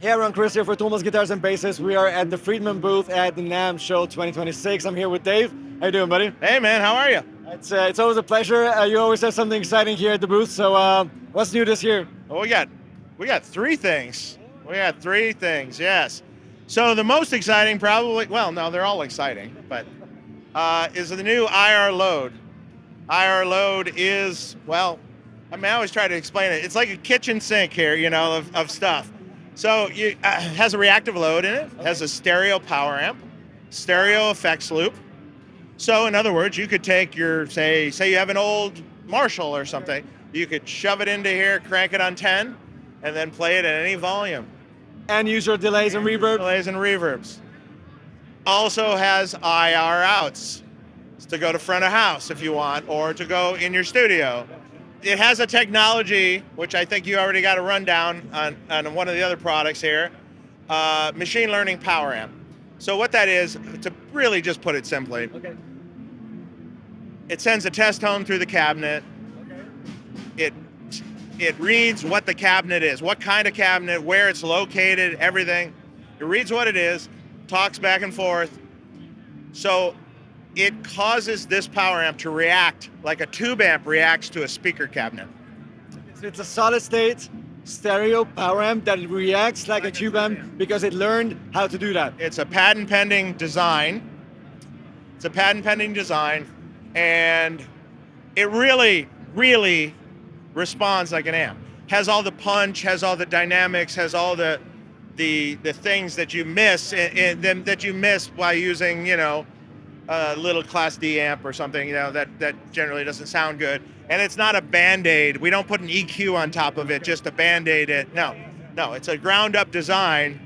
Hey everyone, Chris here for Thomas Guitars and Basses. We are at the Friedman booth at the NAMM show 2026. I'm here with Dave. How you doing, buddy? Hey man, how are you? It's always a pleasure. You always have something exciting here at the booth. So what's new this year? Well, we got three things. We got three things, yes. So the most exciting probably, well, no, they're all exciting, but is the new IR load. IR load is, well, I mean, I always try to explain it. It's like a kitchen sink here, of stuff. So it has a reactive load in it, has a stereo power amp, stereo effects loop. So in other words, you could take your, say you have an old Marshall or something, you could shove it into here, crank it on 10, and then play it at any volume. And use your delays and reverbs. Delays and reverbs. Also has IR outs to go to front of house if you want, or to go in your studio. It has a technology, which I think you already got a rundown on one of the other products here, machine learning power amp. So what that is, to really just put it simply, Okay. it sends a test tone through the cabinet. It reads what the cabinet is, what kind of cabinet, where it's located, everything. It reads what it is, talks back and forth. So it causes this power amp to react like a tube amp reacts to a speaker cabinet. So it's a solid state stereo power amp that reacts like a tube amp because it learned how to do that. It's a patent pending design. And it really, really responds like an amp. Has all the punch, has all the dynamics, has all the things that you miss that you miss by using, a little Class D amp or something, that generally doesn't sound good. And it's not a Band-Aid. We don't put an EQ on top of it just to Band-Aid it. No, it's a ground-up design.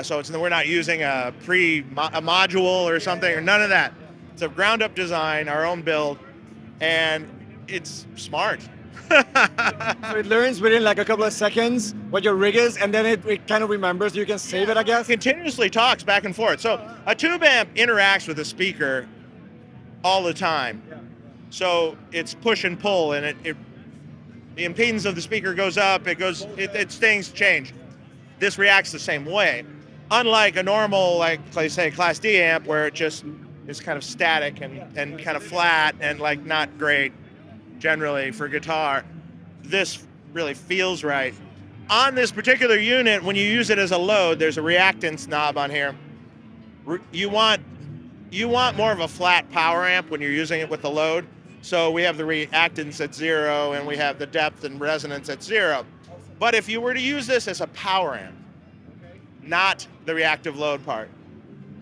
So we're not using a module or something, or none of that. It's a ground-up design, our own build, and it's smart. So it learns within like a couple of seconds what your rig is, and then it kind of remembers. You can save it, I guess. Continuously talks back and forth. So a tube amp interacts with a speaker all the time. So it's push and pull, and the impedance of the speaker goes up. Things change. This reacts the same way, unlike a normal, like say Class D amp, where it just is kind of static and kind of flat and like not great generally for guitar. This really feels right. On this particular unit, when you use it as a load, there's a reactance knob on here. You want more of a flat power amp when you're using it with the load. So we have the reactance at 0 and we have the depth and resonance at 0. But if you were to use this as a power amp, not the reactive load part,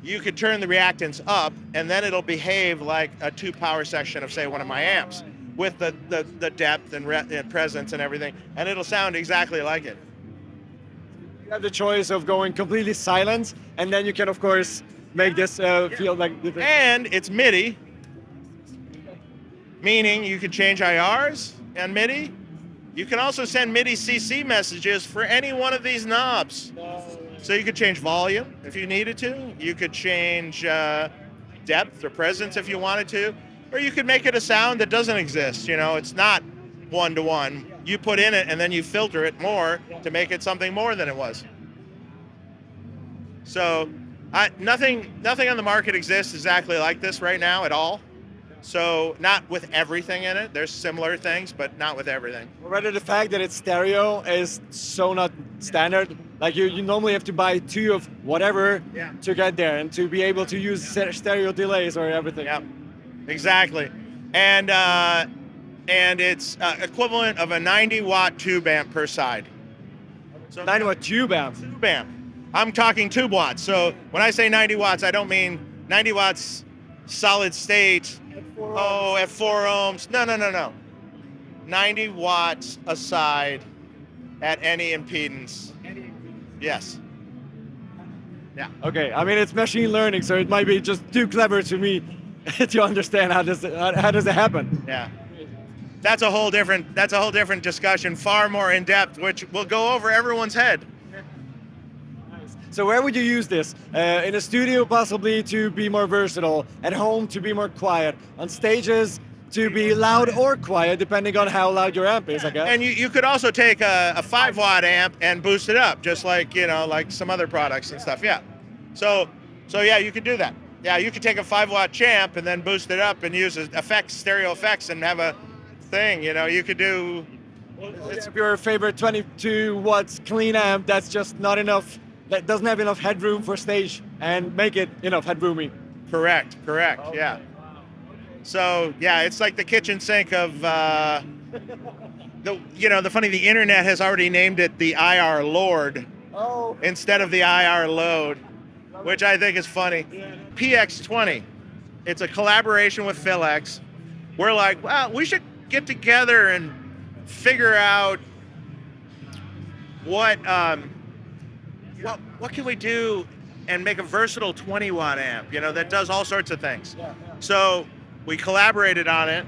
you could turn the reactance up and then it'll behave like a 2 power section of, say, one of my amps, with the depth and presence and everything, and it'll sound exactly like it. You have the choice of going completely silent, and then you can, of course, make this feel like different. And it's MIDI, meaning you can change IRs and MIDI. You can also send MIDI CC messages for any one of these knobs. So you could change volume if you needed to. You could change depth or presence if you wanted to. Or you could make it a sound that doesn't exist. It's not one-to-one. You put in it and then you filter it more to make it something more than it was. So nothing on the market exists exactly like this right now at all. So not with everything in it. There's similar things, but not with everything. Rather, the fact that it's stereo is so not standard. Like you normally have to buy 2 of whatever to get there and to be able to use stereo delays or everything. Yeah. Exactly, and it's equivalent of a 90-watt tube amp per side. So 90-watt tube amp. Tube amp. I'm talking tube watts. So when I say 90 watts, I don't mean 90 watts solid state. At 4 ohms. No. 90 watts a side at any impedance. Yes. Yeah. Okay. I mean, it's machine learning, so it might be just too clever to me to understand how does it happen. Yeah. That's a whole different discussion, far more in depth, which will go over everyone's head. So where would you use this? In a studio, possibly to be more versatile. At home, to be more quiet. On stages, to be loud or quiet depending on how loud your amp is, I guess. And you could also take a 5-watt amp and boost it up, just like, you know, like some other products and stuff. Yeah. So yeah, you could do that. Yeah, you could take a 5-watt champ and then boost it up and use effects, stereo effects, and have a thing. You know, you could do. If your favorite 22 watts clean amp that's just not enough, that doesn't have enough headroom for stage, and make it enough headroomy. Correct. Okay. Yeah. So yeah, it's like the kitchen sink of the funny, the internet has already named it the IR Lord instead of the IR Load, which I think is funny. PX20, it's a collaboration with Phil X. We're like, well, we should get together and figure out what can we do and make a versatile 20-watt amp, you know, that does all sorts of things. So we collaborated on it,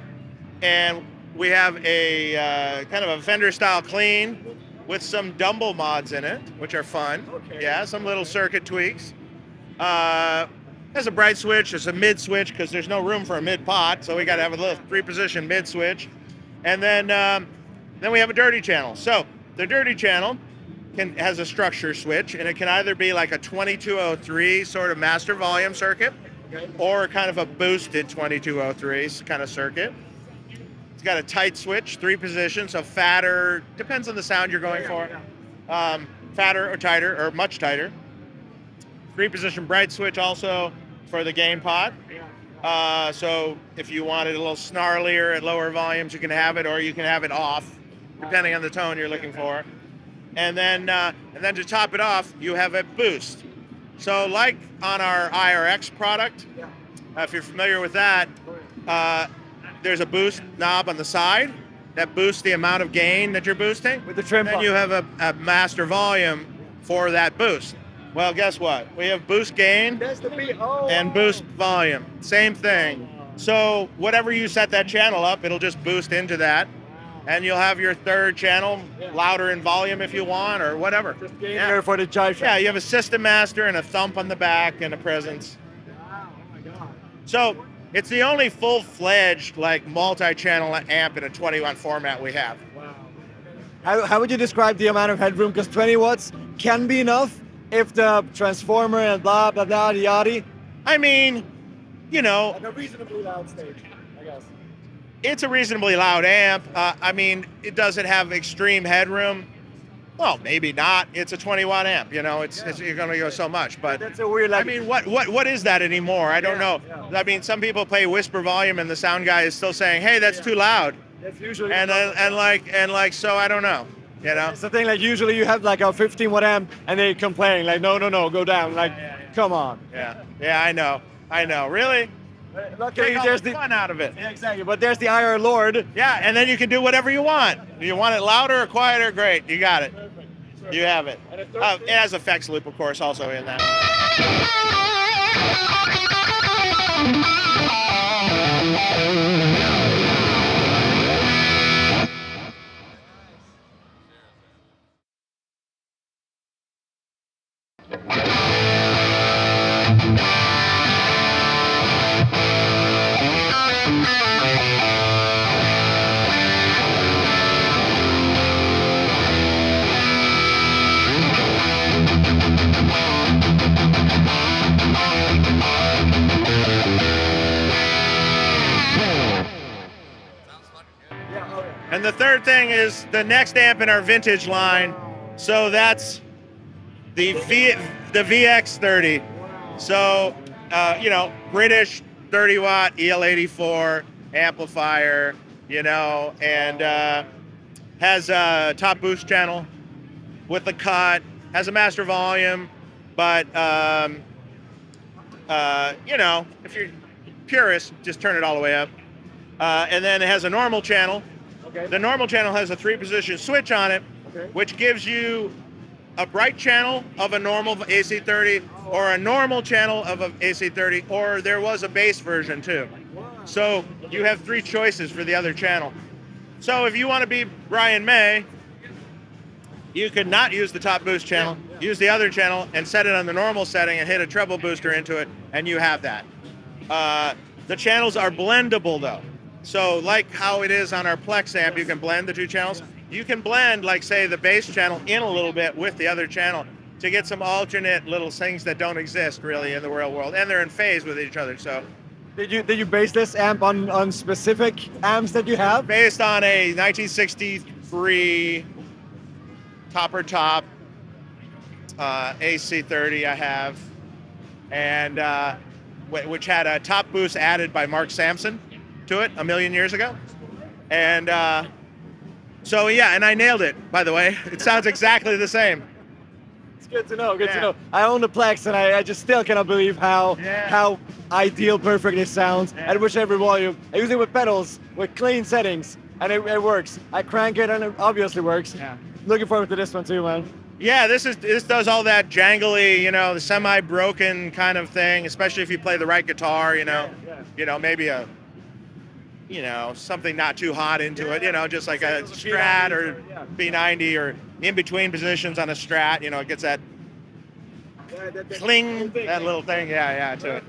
and we have a kind of a Fender-style clean with some Dumble mods in it, which are fun. Yeah, some little circuit tweaks. Has a bright switch, there's a mid switch because there's no room for a mid pot, so we got to have a little 3-position mid switch, and then we have a dirty channel. So the dirty channel has a structure switch, and it can either be like a 2203 sort of master volume circuit, or kind of a boosted 2203 kind of circuit. It's got a tight switch, 3 positions, so fatter, depends on the sound you're going for. Fatter or tighter, or much tighter. 3-position bright switch also for the gain pot. So if you want it a little snarlier at lower volumes, you can have it, or you can have it off, depending on the tone you're looking for. And then to top it off, you have a boost. So like on our IRX product, if you're familiar with that, there's a boost knob on the side that boosts the amount of gain that you're boosting. With the trim Then you have a master volume for that boost. Well, guess what? We have boost gain and boost volume. Same thing. So whatever you set that channel up, it'll just boost into that. And you'll have your third channel louder in volume if you want, or whatever. Just gainer for the jive. Yeah, you have a system master and a thump on the back and a presence. Wow, oh my God. So it's the only full-fledged like multi-channel amp in a 20-watt format we have. Wow. How would you describe the amount of headroom? Because 20 watts can be enough if the transformer and blah, blah, blah, yada. I mean, you know. Like a reasonably loud stage, I guess. It's a reasonably loud amp. I mean, it doesn't have extreme headroom. Well, maybe not. It's a 20-watt amp. You know, you're going to go so much. But that's a weird. Like, I mean, what is that anymore? I don't know. Yeah. I mean, some people play whisper volume, and the sound guy is still saying, "Hey, that's too loud." That's usually. And so I don't know. You know. It's the thing. Like usually you have like a 15-watt amp, and they complain like, no, go down. Like, come on. Yeah, I know. Really. Luckily, Take all there's the fun out of it. Yeah, exactly. But there's the IR Lord. Yeah, and then you can do whatever you want. You want it louder or quieter? Great, you got it. You have it. It has effects loop, of course, also in that. And the third thing is the next amp in our vintage line. So that's the VX30. So, British 30-watt EL84 amplifier, and has a top boost channel with the cut, has a master volume, but, if you're purist, just turn it all the way up. And then it has a normal channel. Okay. The normal channel has a 3-position switch on it, which gives you a bright channel of a normal AC30 or a normal channel of an AC30, or there was a bass version too. Wow. So you have 3 choices for the other channel. So if you want to be Brian May, you could not use the top boost channel, use the other channel and set it on the normal setting and hit a treble booster into it, and you have that. The channels are blendable though. So like how it is on our Plex amp, you can blend the two channels. You can blend, like say, the bass channel in a little bit with the other channel to get some alternate little things that don't exist really in the real world, and they're in phase with each other. So Did you base this amp on specific amps that you have? based on a 1963 copper top AC30 I have, and which had a top boost added by Mark Sampson to it a million years ago. And so yeah, and I nailed it, by the way. It sounds exactly the same. It's good to know, good to know. I own the Plex and I just still cannot believe how ideal perfect it sounds at whichever volume. I use it with pedals, with clean settings, and it works. I crank it and it obviously works. Yeah. Looking forward to this one too, man. Yeah, this does all that jangly, you know, the semi-broken kind of thing, especially if you play the right guitar, you know. You know, maybe something not too hot into it, you know, just like a Strat or B90 or in between positions on a Strat, you know, it gets that cling, that little thing, to it,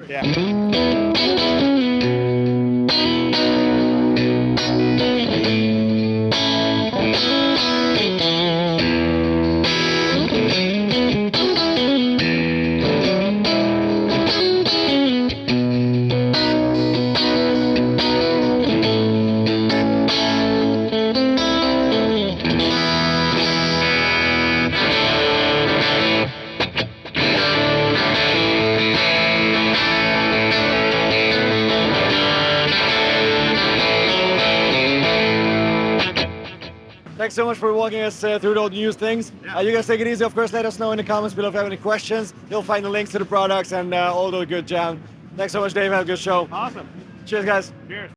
Thanks so much for walking us through all the news things. You guys take it easy. Of course, let us know in the comments below if you have any questions. You'll find the links to the products and all the good jam. Thanks so much, Dave. Have a good show. Awesome. Cheers, guys. Cheers.